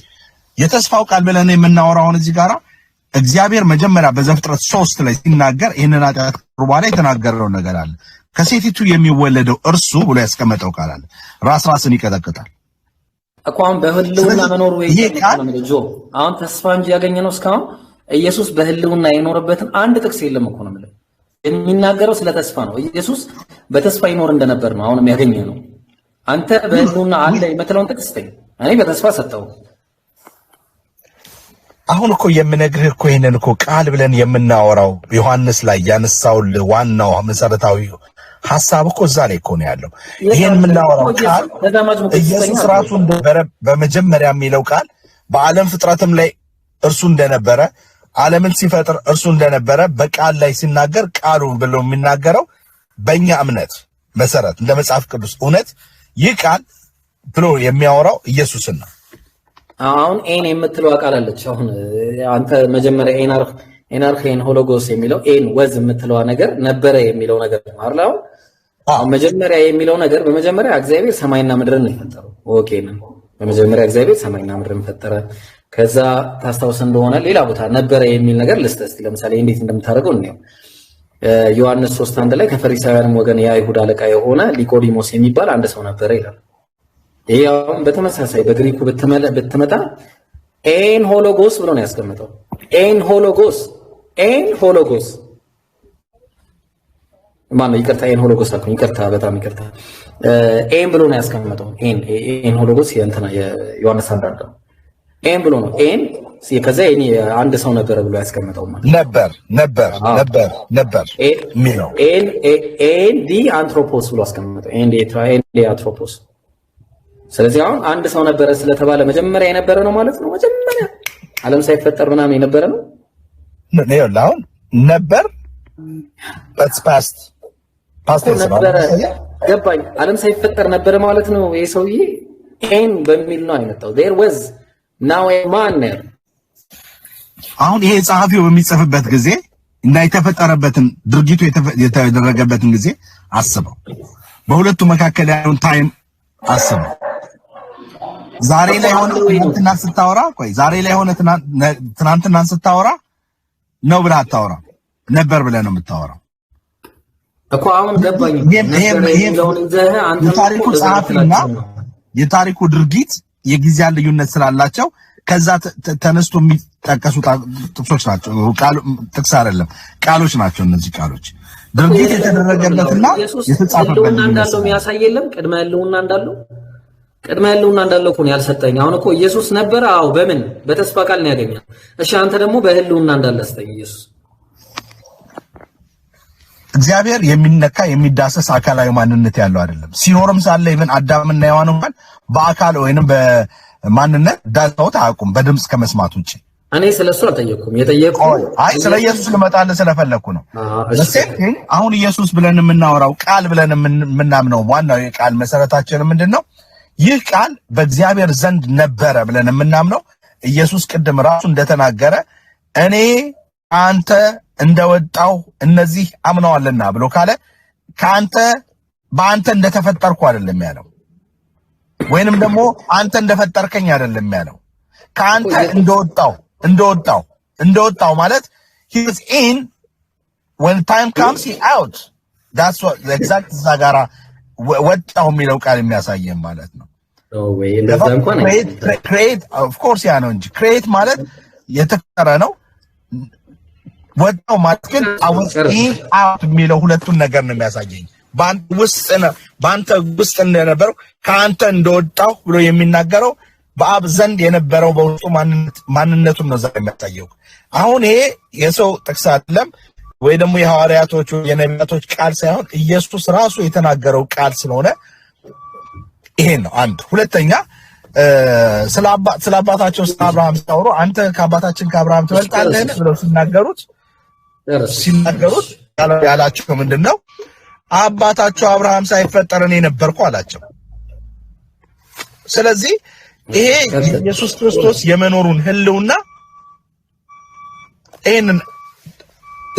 የተስፋው ቃል ብለን የምናወራው አሁን እዚህ ጋር እግዚአብሔር መጀመሪያ በዘፍጥረት 3 ላይ ሲናገር ይህንን ኃጢአት በኋላ የተናገረው ነገር አለ። ከሴቲቱ የሚወለደው እርሱ ብሎ ያስቀመጠው ቃል አለ። ራስን ይቀጠቅጣል እኮ አሁን በህልውና መኖር ወይ አሁን ተስፋ እንጂ ያገኘነው እስካሁን ኢየሱስ በህልውና የኖረበትን አንድ ጥቅስ የለም እኮ ነው ማለት የሚናገረው ስለ ተስፋ ነው። ኢየሱስ በተስፋ ይኖር እንደነበር ነው አሁንም ያገኘነው። አንተ በህልውና አለ የምትለውን ጥቅስ ተይ፣ እኔ በተስፋ ሰጠው። አሁን እኮ የምነግርህ እኮ ይሄንን እኮ ቃል ብለን የምናወራው ዮሐንስ ላይ ያነሳውል ዋናው መሰረታዊ ሐሳብ እኮ እዛ ላይ እኮ ነው ያለው። ይሄን የምናወራው ቃል ኢየሱስ ራሱ እንደነበረ በመጀመሪያ የሚለው ቃል በዓለም ፍጥረትም ላይ እርሱ እንደነበረ ዓለምን ሲፈጥር እርሱ እንደነበረ በቃል ላይ ሲናገር ቃሉ ብሎ የሚናገረው በእኛ እምነት መሰረት እንደ መጽሐፍ ቅዱስ እውነት ይህ ቃል ብሎ የሚያወራው ኢየሱስን ነው። አሁን ኤን የምትለው ቃል አለች። አሁን አንተ መጀመሪያ ኤናርኬን ሆሎጎስ የሚለው ኤን ወዝ የምትለው ነገር ነበረ የሚለው ነገር ነው። አሁን መጀመሪያ የሚለው ነገር በመጀመሪያ እግዚአብሔር ሰማይና ምድርን ነው የፈጠረው። ኦኬ ነው። በመጀመሪያ እግዚአብሔር ሰማይና ምድርን ፈጠረ። ከዛ ታስታውስ እንደሆነ ሌላ ቦታ ነበረ የሚል ነገር ልስጥ። ለምሳሌ እንዴት እንደምታደርገው እንየው። ዮሐንስ 3:1 ላይ ከፈሪሳውያንም ወገን የአይሁድ አለቃ የሆነ ኒቆዲሞስ የሚባል አንድ ሰው ነበረ ይላል። ይሄው በተመሳሳይ በግሪኩ ብትመጣ ኤን ሆሎጎስ ብሎ ነው ያስቀመጠው። ኤን ሆሎጎስ ማነው? ይቅርታ ኤን ሆሎጎስ አልኩኝ። ይቅርታ፣ በጣም ይቅርታ። ኤን ብሎ ነው ያስቀመጠው። ኤን ሆሎጎስ የእንትና የዮሐንስ አንዳንድ ነው። ኤን ብሎ ነው ኤን ከዛ አንድ ሰው ነበረ ብሎ ያስቀመጠው ማለት ነበር ሚለው ኤን ዲ አንትሮፖስ ብሎ ያስቀመጠው ኤን ዲ አንትሮፖስ። ስለዚህ አሁን አንድ ሰው ነበረ ስለተባለ መጀመሪያ የነበረ ነው ማለት ነው። መጀመሪያ ዓለም ሳይፈጠር ምናምን የነበረ ነው ነው። አሁን ነበር ፓስት ነበረ። ገባኝ። ዓለም ሳይፈጠር ነበረ ማለት ነው። ይሄ ሰውዬ ኤን በሚል ነው አይመጣው። there was now a man። አሁን ይሄ ጸሐፊው በሚጽፍበት ጊዜ እና የተፈጠረበትን ድርጊቱ የተደረገበትን ጊዜ አስበው። በሁለቱ መካከል ያለውን ታይም አስበው። ዛሬ ላይ ሆነ ትናንትና ስታወራ ዛሬ ላይ ሆነ ትናንትና ስታወራ ነው ብለህ አታወራም። ነበር ብለህ ነው የምታወራው እኮ። አሁን ገባኝ። የታሪኩ ጸሐፊና የታሪኩ ድርጊት የጊዜ ልዩነት ስላላቸው ከዛ ተነስቶ የሚጠቀሱ ጥቅሶች ናቸው። ጥቅስ አይደለም፣ ቃሎች ናቸው። እነዚህ ቃሎች ድርጊት የተደረገለትና የተጻፈበት እንዳለው የሚያሳይ የለም። ቅድመ ህልውና እንዳለው እኮ ነው ያልሰጠኝ። አሁን እኮ ኢየሱስ ነበረ። አዎ፣ በምን በተስፋ ቃል ነው ያገኘው። እሺ፣ አንተ ደግሞ በህልውና እንዳለ አስጠኝ። ኢየሱስ እግዚአብሔር የሚነካ የሚዳሰስ አካላዊ ማንነት ያለው አይደለም። ሲኖርም ሳለ ይብን አዳምና ሔዋን እንኳን በአካል ወይንም በማንነት ዳሰውት አያውቁም በድምጽ ከመስማት ውጪ። እኔ ስለሱ አልጠየቅኩም። የጠየቅኩት ስለ ኢየሱስ ልመጣልህ ስለፈለኩ ነው። አሁን ኢየሱስ ብለን የምናወራው ቃል ብለን የምናምነው ዋናው የቃል መሰረታችን ምንድነው? ይህ ቃል በእግዚአብሔር ዘንድ ነበረ ብለን የምናምነው ኢየሱስ ቅድም ራሱ እንደተናገረ እኔ አንተ እንደወጣው እነዚህ አምነዋልና ብሎ ካለ ከአንተ በአንተ እንደተፈጠርኩ አይደለም ያለው፣ ወይንም ደግሞ አንተ እንደፈጠርከኝ አይደለም ያለው። ከአንተ እንደወጣው ማለት he was in when time comes he out. that's what exact ዛጋራ ወጣው የሚለው ቃል የሚያሳየን ማለት ነው። create of course ያ ነው እንጂ create ማለት የተፈጠረ ነው። ወጣው ማለት ግን out የሚለው ሁለቱን ነገር ነው የሚያሳየኝ። በአንተ ውስጥ እንደነበረው ከአንተ እንደወጣው ብሎ የሚናገረው በአብ ዘንድ የነበረው በውስጡ ማንነቱን ነው ዛሬ የሚያሳየው። አሁን ይሄ የሰው ጥቅስ አይደለም ወይ ደግሞ የሐዋርያቶች የነቢያቶች ቃል ሳይሆን ኢየሱስ ራሱ የተናገረው ቃል ስለሆነ ይሄ ነው አንድ። ሁለተኛ ስለ አባታቸው ስለ አብርሃም ሲያወሩ አንተ ከአባታችን ከአብርሃም ትበልጣለህ ብለው ሲናገሩት ያላቸው ምንድነው? አባታቸው አብርሃም ሳይፈጠር እኔ ነበርኩ አላቸው። ስለዚህ ይሄ ኢየሱስ ክርስቶስ የመኖሩን ህልውና ይሄንን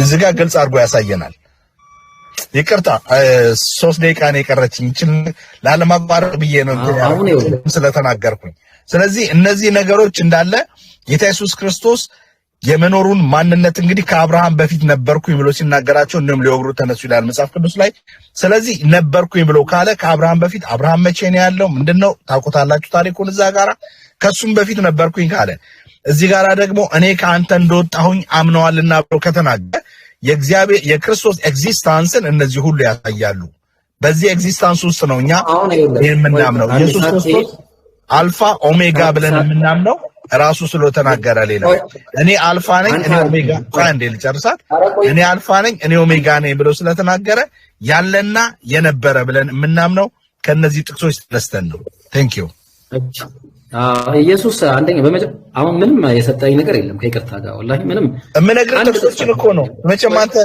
እዚህ ጋር ግልጽ አድርጎ ያሳየናል። ይቅርታ 3 ደቂቃ ነው የቀረችኝ። ላለማቋረጥ ብዬ ነው ስለተናገርኩኝ። ስለዚህ እነዚህ ነገሮች እንዳለ ጌታ ኢየሱስ ክርስቶስ የመኖሩን ማንነት እንግዲህ ከአብርሃም በፊት ነበርኩኝ ብሎ ሲናገራቸው እንደም ሊወግሩ ተነሱ ይላል መጽሐፍ ቅዱስ ላይ። ስለዚህ ነበርኩኝ ብሎ ካለ ከአብርሃም በፊት አብርሃም መቼ ነው ያለው? ምንድነው ታውቁታላችሁ ታሪኩን። እዛ ጋራ ከሱም በፊት ነበርኩኝ ካለ እዚህ ጋራ ደግሞ እኔ ከአንተ እንደወጣሁኝ አምነዋልና ብሎ ከተናገረ የእግዚአብሔር የክርስቶስ ኤግዚስታንስን እነዚህ ሁሉ ያሳያሉ። በዚህ ኤግዚስታንስ ውስጥ ነው እኛ የምናምነው። ኢየሱስ ክርስቶስ አልፋ ኦሜጋ ብለን የምናምነው ራሱ ስለተናገረ። ሌላ እኔ አልፋ ነኝ እኔ ኦሜጋ አንዴ ልጨርሳት። እኔ አልፋ ነኝ እኔ ኦሜጋ ነኝ ብሎ ስለተናገረ ያለና የነበረ ብለን የምናምነው ከነዚህ ጥቅሶች ተነስተን ነው። ቴንክ ዩ። ኢየሱስ አንደኛ አሁን ምንም የሰጠኝ ነገር የለም ከይቅርታ ጋር ወላሂ ምንም እምነግርህ ጥቅሶችን እኮ ነው። መቼም አንተ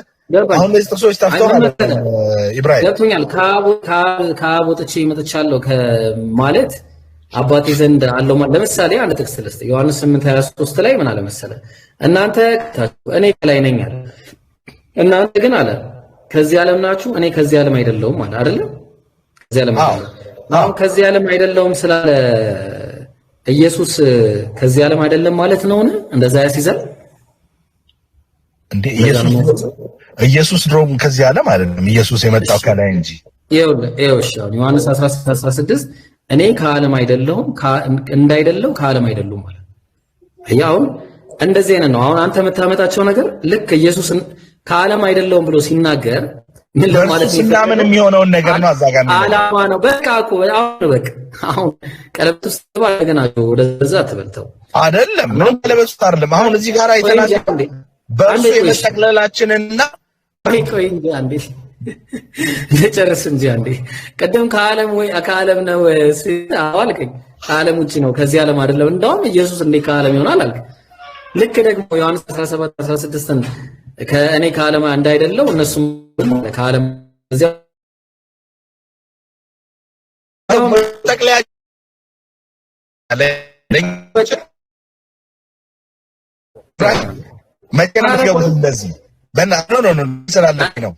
አሁን እነዚህ ጥቅሶች ታፍተዋል ኢብራሂም ገብቶኛል። ከአብ ወጥቼ መጥቻለሁ ማለት አባቴ ዘንድ አለው ማለት። ለምሳሌ አንድ ጥቅስ ልስጥ። ዮሐንስ 8:23 ላይ ምን አለ መሰለ? እናንተ እኔ ከላይ ነኝ አለ፣ እናንተ ግን አለ ከዚህ ዓለም ናችሁ፣ እኔ ከዚህ ዓለም አይደለሁም አለ አይደል? ከዚህ ዓለም አይደለሁም። አሁን ከዚህ ዓለም አይደለሁም ስላለ ኢየሱስ ከዚህ ዓለም አይደለም ማለት ነው። እንደዛ ያስይዛል እንዴ? ኢየሱስ ድሮም ከዚህ ዓለም አይደለም። ኢየሱስ የመጣው ከላይ እንጂ። ይኸውልሽ ዮሐንስ 16 እኔ ከዓለም አይደለሁም እንዳይደለው ከዓለም አይደሉም ማለት ያው እንደዚህ አይነት ነው። አሁን አንተ የምታመጣቸው ነገር ልክ ኢየሱስን ከዓለም አይደለሁም ብሎ ሲናገር ምን ለማለት ነው? ስለምን የሚሆነውን ነገር ነው አዛጋ ነው ዓላማ ነው። በቃ እኮ አሁን ቀለበት ውስጥ ባገናቸው ወደዛ ተበልተው አይደለም ምን ቀለበት ውስጥ አይደለም። አሁን እዚህ ጋር አይተናል በእርሱ የመጠቅለላችንና ቆይ እንጂ አንዴ ለጨርስ እንጂ አንዴ ቀደም ከዓለም ነው አልከኝ። ከዓለም ውጪ ነው ከዚህ ዓለም አይደለም። እንደውም ኢየሱስ እንዴ ከዓለም ይሆናል አልክ። ልክ ደግሞ ዮሐንስ 17:16ን ከእኔ ከዓለም እንዳይደለው እነሱም ከዓለም እዚያ ተጠቅለያ መቼ ነው የምትገቡት? እንደዚህ ኖ ስላለኝ ነው።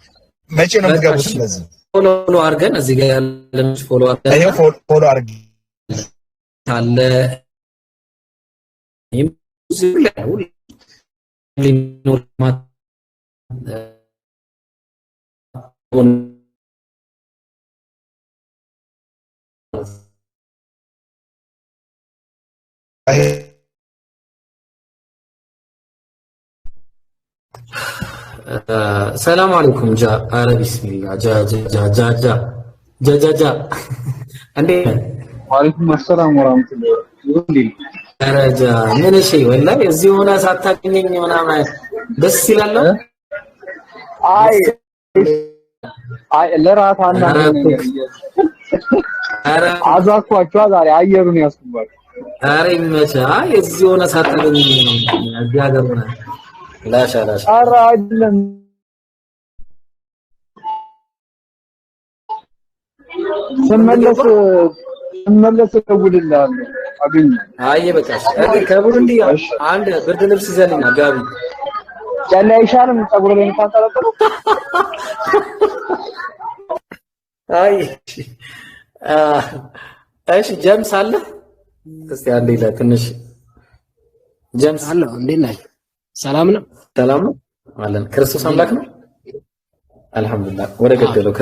መቼ ነው የምትገቡት? እንደዚህ ፎሎ አድርገን እዚህ ጋር ያለን ፎሎ አድርገን ይሄ ፎሎ አድርጊ አለ ሰላም አለይኩም ጃ አረ ቢስሚላህ ጃ እንዴ ወአለይኩም ሰላም ወራህመቱላሂ አረ ጃ ምን እሺ ወላሂ እዚህ ሆነ ሳታገኘኝ ምናምን ደስ ይላል። አይ ለራታ እና ነገር አረ አዛኳቸው ዛሬ አየሩን ያስኩባችሁ። አረ ይመቻ እዚህ ሆነ ሳታገኘኝ እዚህ ሀገር ሆነ ላሻ አረ አይደለም ስመለስ እደውልልሃለሁ። አገኘ አይ በቃሽ። ከቡሩንዲ አንድ ብርድ ልብስ ይዘልኝ ጋቢ ጨላ አይሻልም? ፀጉር ላይ እንታጠረጠሩ አይ እሺ ጀምስ አለ እስቲ አንዴ ለትንሽ ጀምስ አለ። እንዴት ነህ? ሰላም ነው? ሰላም ነው አለን። ክርስቶስ አምላክ ነው። አልሐምዱሊላህ። ወደ ገደለው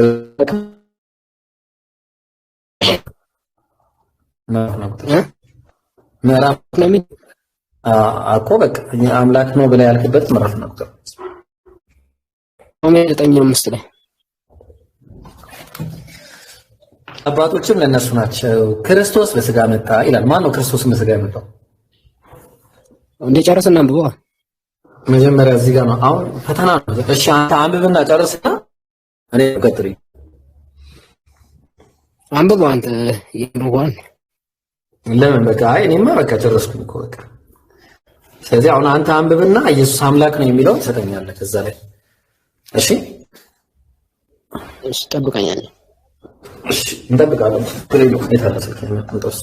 ምዕራፍ ነው እኮ በቃ አምላክ ነው ብለህ ያልክበት ምዕራፍ ነው። ሮሜ 9:5 ላይ አባቶችም ለነሱ ናቸው ክርስቶስ በስጋ መጣ ይላል። ማን ነው ክርስቶስ በስጋ የመጣው? እንደ ጨረስና አንብበዋ መጀመሪያ እዚህ ጋር ነው። አሁን ፈተና ነው። እሺ አንተ አንብብና ጨርስና እኔ ቀጥሪ። አንብበው አንተ ይሩዋን ለምን በቃ እኔማ በቃ ጨረስኩኝ እኮ በቃ። ስለዚህ አሁን አንተ አንብብና ኢየሱስ አምላክ ነው የሚለው ትሰጠኛለህ ከዛ ላይ። እሺ እሺ፣ ጠብቀኛለህ። እሺ እንጠብቃለን። ግሬዶ የታለሰው እንጠብስ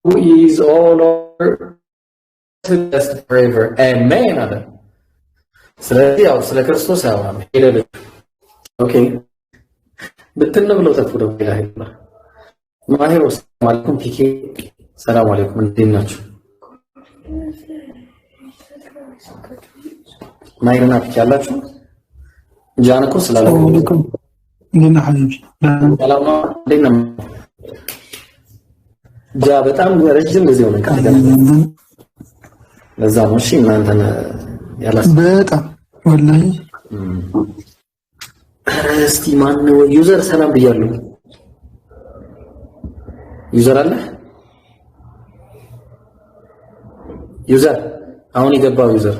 who is all over to best forever amen አለ። ስለዚህ ያው ስለ ክርስቶስ ያወራል ሄደል ኦኬ ብትን ብለው ተፉ ነው ይላል ማሄሮ ሰላም አለይኩም ፒኬ ሰላም አለይኩም እንዴት ናችሁ? ማይረና ፒኬ አላችሁ ጃንኮ ሰላም አለይኩም እንደና ሐቢቢ ሰላም ነው እንዴት ነው? ጃ በጣም ረጅም ጊዜ ሆነ ካለ ለዛ ነው። እሺ እናንተን ያላስ በጣም ወላሂ እስቲ ማን ነው ዩዘር ሰላም ብያለሁ። ዩዘር አለ ዩዘር አሁን የገባው ዩዘር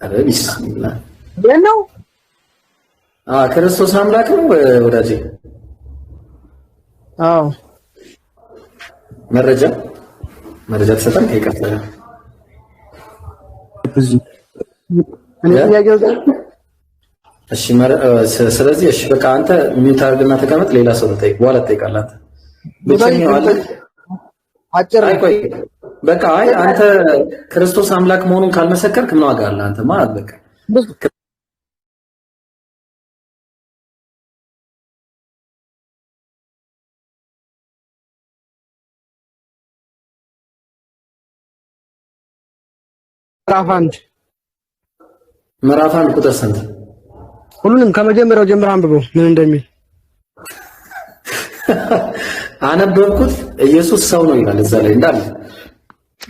አረ ቢስሚላህ ነው ክርስቶስ አምላክ ነው ወዳጄ። አዎ መረጃ ተሰጠን ከይቀጥታ እሺ ስለዚህ እሺ በቃ አንተ ሚውት አድርግና ተቀመጥ። ሌላ ሰው ተጠይቅ በኋላ ትጠይቃለህ። ብቻኛው አለ አጭር ቆይ በቃ አንተ ክርስቶስ አምላክ መሆኑን ካልመሰከርክ ምን ዋጋ አለ? አንተ ማለት በቃ ምዕራፍ 1 ቁጥር ስንት? ሁሉንም ከመጀመሪያው ጀምሮ አንብበው ምን እንደሚል አነበብኩት። ኢየሱስ ሰው ነው ይላል እዛ ላይ እንዳለ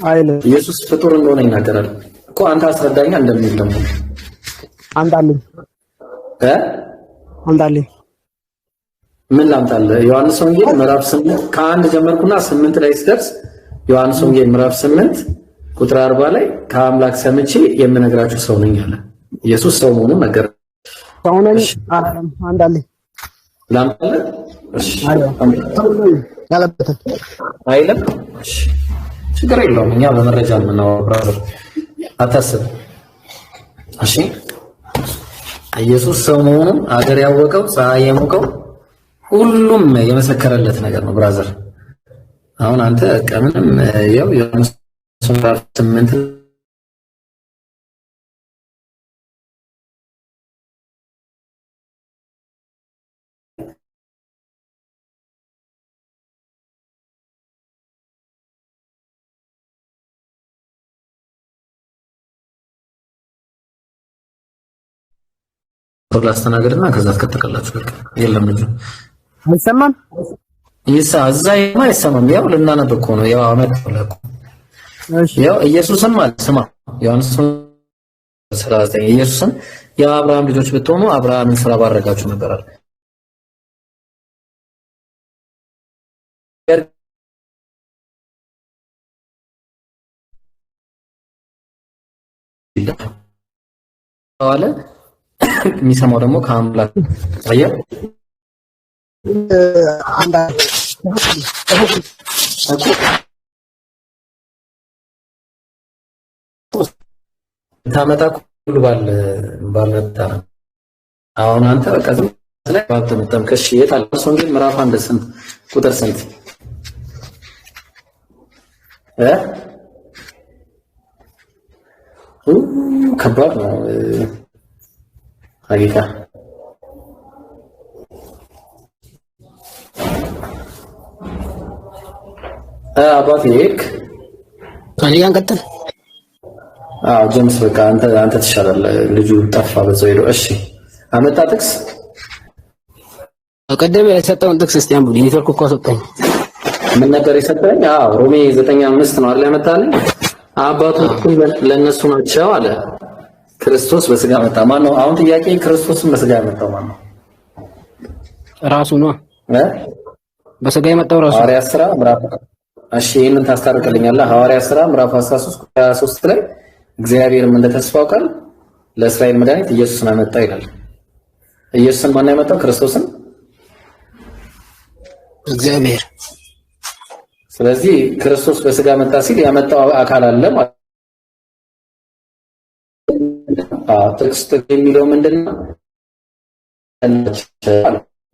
አይደል? ኢየሱስ ፍጡር እንደሆነ ይናገራል እኮ። አንተ አስረዳኛ እንደሚል ደግሞ አንዳለኝ ምን ላምጣልህ? ዮሐንስ ወንጌል ምዕራፍ 8 ከአንድ ጀመርኩና 8 ላይ ስደርስ ዮሐንስ ወንጌል ምዕራፍ 8 ቁጥር 40 ላይ ከአምላክ ሰምቼ የምነግራችሁ ሰው ነኝ አለ። ኢየሱስ ሰው መሆኑን ነገር ሰውነን አንዳለኝ ላምጣልህ? እሺ ያለበት አይለም። እሺ ችግር የለውም። እኛ በመረጃ የምናወራው አታስብ። እሺ ኢየሱስ ሰው መሆኑን አገር ያወቀው ፀሐይ የሞቀው ሁሉም የመሰከረለት ነገር ነው ብራዘር። አሁን አንተ ቀምንም ያው ዮሐንስ 8 ላስተናግድና ከዛ ትከተቀላችሁ። በቃ የለም ልጅ አይሰማም እዛ አይሰማም። ያው ልናነብ እኮ ነው። ያው አመት ነው። ያው ኢየሱስን ማለት ስማ ዮሐንስ 39 ኢየሱስን የአብርሃም ልጆች ብትሆኑ አብርሃምን ስራ ባረጋችሁ ነበር አለ። የሚሰማው ደግሞ ከአምላክ አየህ ታመጣ ሁሉ ባልመጣ አሁን አንተ በቃ ዝም ብለህ ባትመጣም ከሺ የታል ወንጌል ምዕራፍ 1 ስንት ቁጥር ስንት ከባድ ነው ሀቂቃ። አባቴ ሄድክ ታዲያ እንቀጥል። ጀምስ በቃ አንተ ትሻላለህ። ልጁ ጠፋ በዛው ሄዶ። እሺ አመጣ ጥቅስ ቀደም የሰጠውን ጥቅስ እስቲ አንብብ። ኔትወርክ እኮ አሰጠኝ። ምን ነገር የሰጠኝ? አዎ ሮሜ 9:5 ነው አይደል ያመጣልኝ? አባቶቹ ለነሱ ናቸው አለ። ክርስቶስ በስጋ መጣ። ማን ነው አሁን ጥያቄ? ክርስቶስን በስጋ ያመጣው ማን ነው? ራሱ ነው በስጋ የመጣው ራሱ። ሐዋርያት ሥራ ምዕራፍ እሺ፣ ይሄንን ታስታርቅልኛለህ? ሐዋርያት ሥራ ምዕራፍ 13 ላይ እግዚአብሔርም እንደተስፋው ቃል ለእስራኤል መድኃኒት ኢየሱስን አመጣ ይላል። ኢየሱስን ማን ያመጣው? ክርስቶስን እግዚአብሔር። ስለዚህ ክርስቶስ በስጋ መጣ ሲል ያመጣው አካል አለ ማለት ነው። ጥቅስ የሚለው ምንድነው?